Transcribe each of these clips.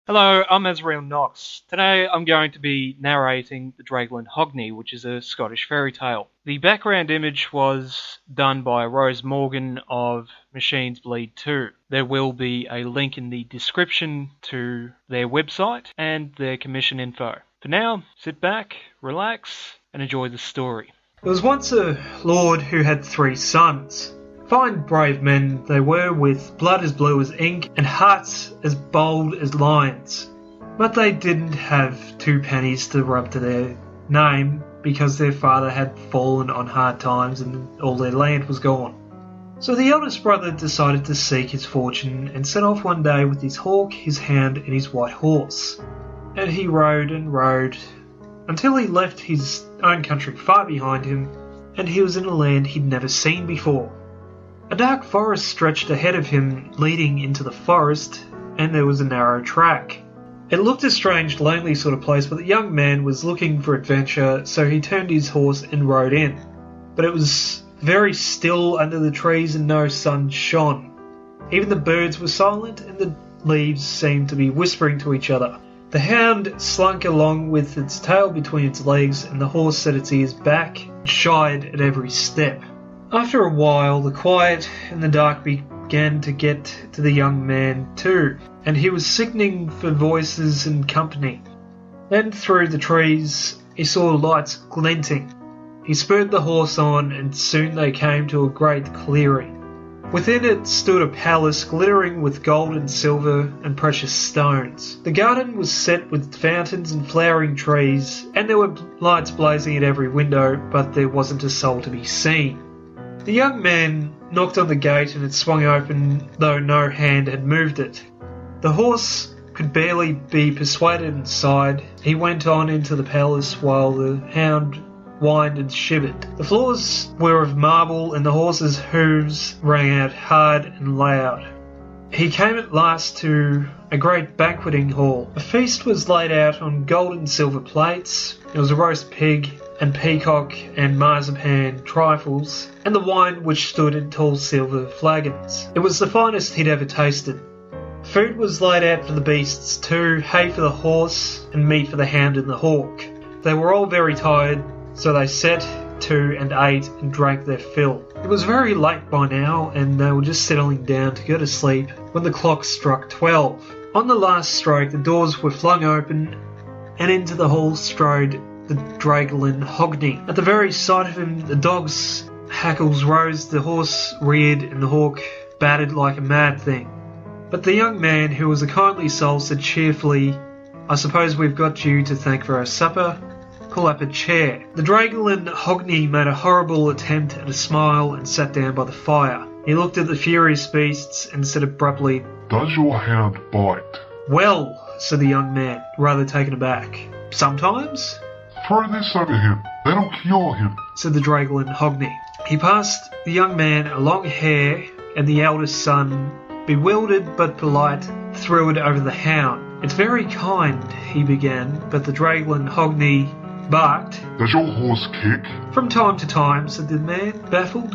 Hello, I'm Azrael Knox. Today I'm going to be narrating the Draiglin Hogney, which is a Scottish fairy tale. The background image was done by Rose Morgan of Machines Bleed 2. There will be a link in the description to their website and their commission info. For now, sit back, relax, and enjoy the story. There was once a lord who had 3 sons. Fine, brave men they were, with blood as blue as ink and hearts as bold as lions. But they didn't have 2 pennies to rub to their name because their father had fallen on hard times and all their land was gone. So the eldest brother decided to seek his fortune and set off one day with his hawk, his hound and his white horse. And he rode and rode until he left his own country far behind him, and he was in a land he'd never seen before. A dark forest stretched ahead of him, leading into the forest, and there was a narrow track. It looked a strange, lonely sort of place, but the young man was looking for adventure, so he turned his horse and rode in. But it was very still under the trees and no sun shone. Even the birds were silent, and the leaves seemed to be whispering to each other. The hound slunk along with its tail between its legs, and the horse set its ears back and shied at every step. After a while, the quiet and the dark began to get to the young man too, and he was sickening for voices and company. Then through the trees he saw lights glinting. He spurred the horse on, and soon they came to a great clearing. Within it stood a palace glittering with gold and silver and precious stones. The garden was set with fountains and flowering trees, and there were lights blazing at every window, but there wasn't a soul to be seen. The young man knocked on the gate and it swung open, though no hand had moved it. The horse could barely be persuaded inside. He went on into the palace while the hound whined and shivered. The floors were of marble and the horse's hooves rang out hard and loud. He came at last to a great banqueting hall. A feast was laid out on gold and silver plates. There was a roast pig and peacock and marzipan trifles, and the wine which stood in tall silver flagons. It was the finest he'd ever tasted. Food was laid out for the beasts too, hay for the horse and meat for the hound and the hawk. They were all very tired, so they set to and ate and drank their fill. It was very late by now, and they were just settling down to go to sleep when the clock struck 12. On the last stroke, the doors were flung open, and into the hall strode the Draiglin Hogney. At the very sight of him, the dog's hackles rose, the horse reared, and the hawk battered like a mad thing. But the young man, who was a kindly soul, said cheerfully, "I suppose we've got you to thank for our supper. Pull up a chair." The Draiglin Hogney made a horrible attempt at a smile and sat down by the fire. He looked at the furious beasts and said abruptly, "Does your hound bite?" "Well," said the young man, rather taken aback, "sometimes." "Throw this over him, that'll cure him," said the Draiglin Hogney. He passed the young man a long hair, and the eldest son, bewildered but polite, threw it over the hound. "It's very kind," he began, but the Draiglin Hogney barked. "Does your horse kick?" "From time to time," said the man, baffled.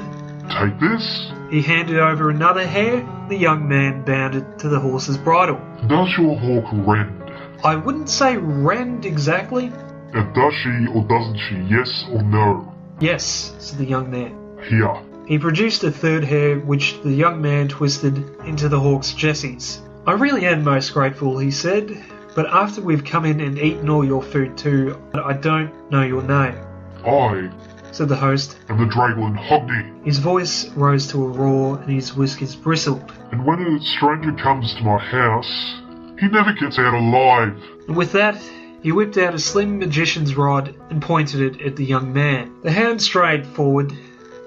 "Take this." He handed over another hair. The young man bounded to the horse's bridle. "Does your hawk rend?" "I wouldn't say rend exactly." "And does she or doesn't she, yes or no?" "Yes," said the young man. "Here." He produced a third hair, which the young man twisted into the hawk's jesses. "I really am most grateful," he said, "but after we've come in and eaten all your food too, I don't know your name." "I," said the host, "am the Draiglin Hogney." His voice rose to a roar and his whiskers bristled. "And when a stranger comes to my house, he never gets out alive." And with that, he whipped out a slim magician's rod and pointed it at the young man. The hound strayed forward,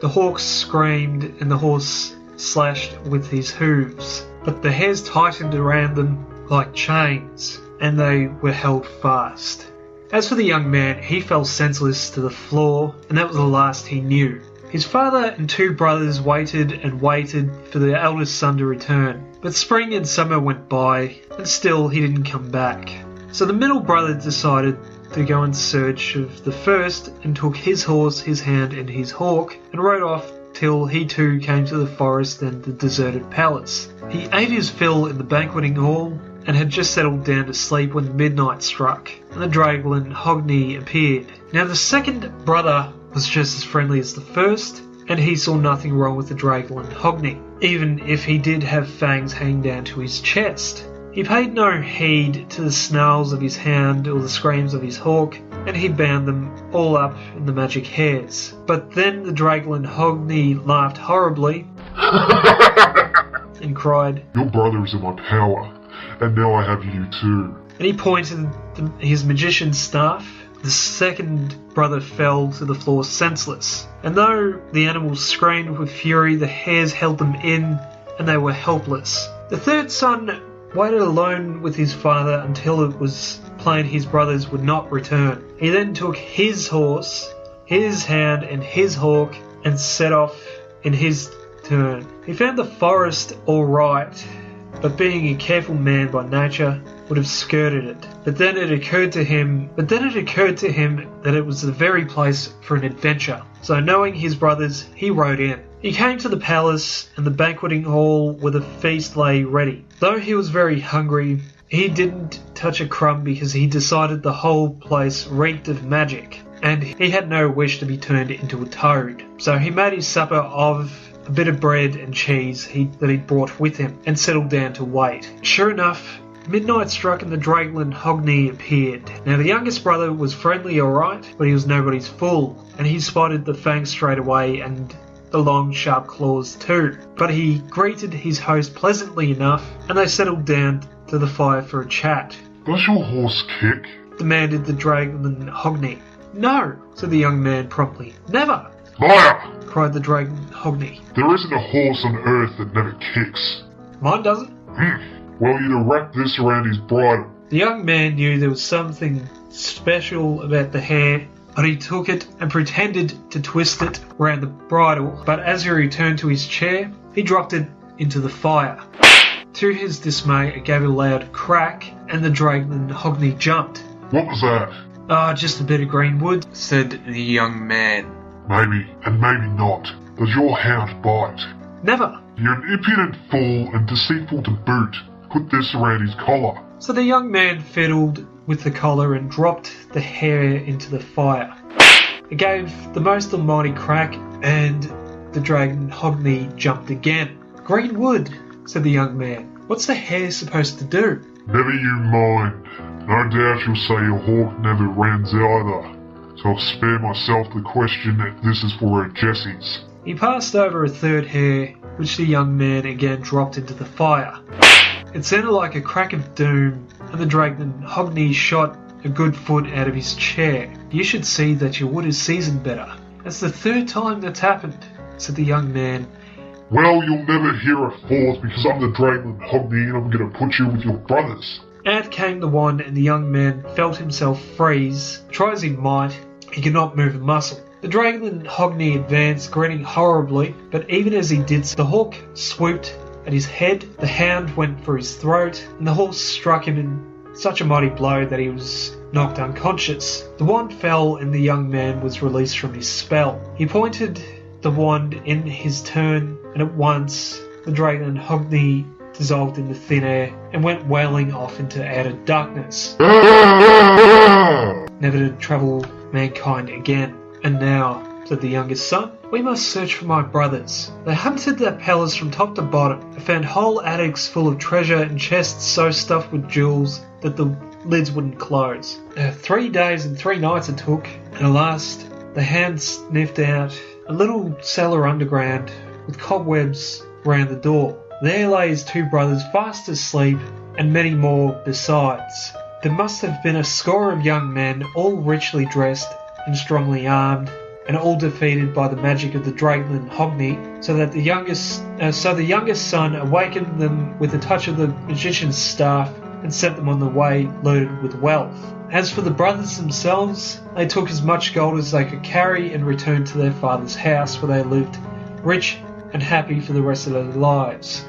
the hawk screamed, and the horse slashed with his hooves. But the hairs tightened around them like chains, and they were held fast. As for the young man, he fell senseless to the floor, and that was the last he knew. His father and 2 brothers waited and waited for the eldest son to return, but spring and summer went by, and still he didn't come back. So the middle brother decided to go in search of the first, and took his horse, his hound and his hawk, and rode off till he too came to the forest and the deserted palace. He ate his fill in the banqueting hall, and had just settled down to sleep when midnight struck, and the Draiglin Hogney appeared. Now the second brother was just as friendly as the first, and he saw nothing wrong with the Draiglin Hogney, even if he did have fangs hanging down to his chest. He paid no heed to the snarls of his hound or the screams of his hawk, and he bound them all up in the magic hairs. But then the Draiglin Hogney laughed horribly and cried, "Your brother is in my power, and now I have you too." And he pointed his magician's staff. The second brother fell to the floor senseless, and though the animals screamed with fury, the hairs held them in, and they were helpless. The third son waited alone with his father until it was plain his brothers would not return. He then took his horse, his hound, and his hawk, and set off in his turn. He found the forest all right, but being a careful man by nature, would have skirted it. But then it occurred to him that it was the very place for an adventure. So knowing his brothers, he rode in. He came to the palace and the banqueting hall where the feast lay ready. Though he was very hungry, he didn't touch a crumb because he decided the whole place reeked of magic, and he had no wish to be turned into a toad. So he made his supper of a bit of bread and cheese that he'd brought with him, and settled down to wait. Sure enough, midnight struck and the Draiglin Hogney appeared. Now the youngest brother was friendly alright, but he was nobody's fool, and he spotted the fangs straight away and the long sharp claws too. But he greeted his host pleasantly enough, and they settled down to the fire for a chat. "Does your horse kick?" demanded the Draiglin Hogney. "No," said the young man promptly. "Never," "Liar!" cried the Draiglin Hogney. "There isn't a horse on earth that never kicks." "Mine doesn't." "Well, you'd have wrapped this around his bridle." The young man knew there was something special about the hair, but he took it and pretended to twist it around the bridle, but as he returned to his chair, he dropped it into the fire. To his dismay, it gave a loud crack, and the Draiglin Hogney jumped. "What was that?" Just a bit of green wood," said the young man. "Maybe, and maybe not. Does your hound bite?" "Never." "You're an impudent fool and deceitful to boot. Put this around his collar." So the young man fiddled with the collar and dropped the hair into the fire. It gave the most almighty crack, and the Draiglin Hogney jumped again. "Green wood," said the young man. "What's the hair supposed to do?" "Never you mind. No doubt you'll say your hawk never runs either. So I'll spare myself the question that this is for a Jessie's." He passed over a third hair, which the young man again dropped into the fire. It sounded like a crack of doom, and the Draiglin Hogney shot a good foot out of his chair. "You should see that your wood is seasoned better. That's the third time that's happened," said the young man. "Well, you'll never hear a fourth because I'm the Draiglin Hogney and I'm going to put you with your brothers." Out came the wand, and the young man felt himself freeze. Try as he might, he could not move a muscle. The Draiglin Hogney advanced, grinning horribly, but even as he did so, the hawk swooped at his head, the hound went for his throat, and the horse struck him in such a mighty blow that he was knocked unconscious. The wand fell, and the young man was released from his spell. He pointed the wand in his turn, and at once the Draiglin Hogney dissolved into thin air and went wailing off into outer darkness, never to trouble mankind again. "And now," said the youngest son, "we must search for my brothers." They hunted that palace from top to bottom. They found whole attics full of treasure and chests so stuffed with jewels that the lids wouldn't close. 3 days and 3 nights it took, and at last the hound sniffed out a little cellar underground with cobwebs round the door. There lay his 2 brothers fast asleep, and many more besides. There must have been a score of young men, all richly dressed and strongly armed, and all defeated by the magic of the Draiglin Hogney, so the youngest son awakened them with a touch of the magician's staff and sent them on the way loaded with wealth. As for the brothers themselves, they took as much gold as they could carry and returned to their father's house, where they lived rich and happy for the rest of their lives.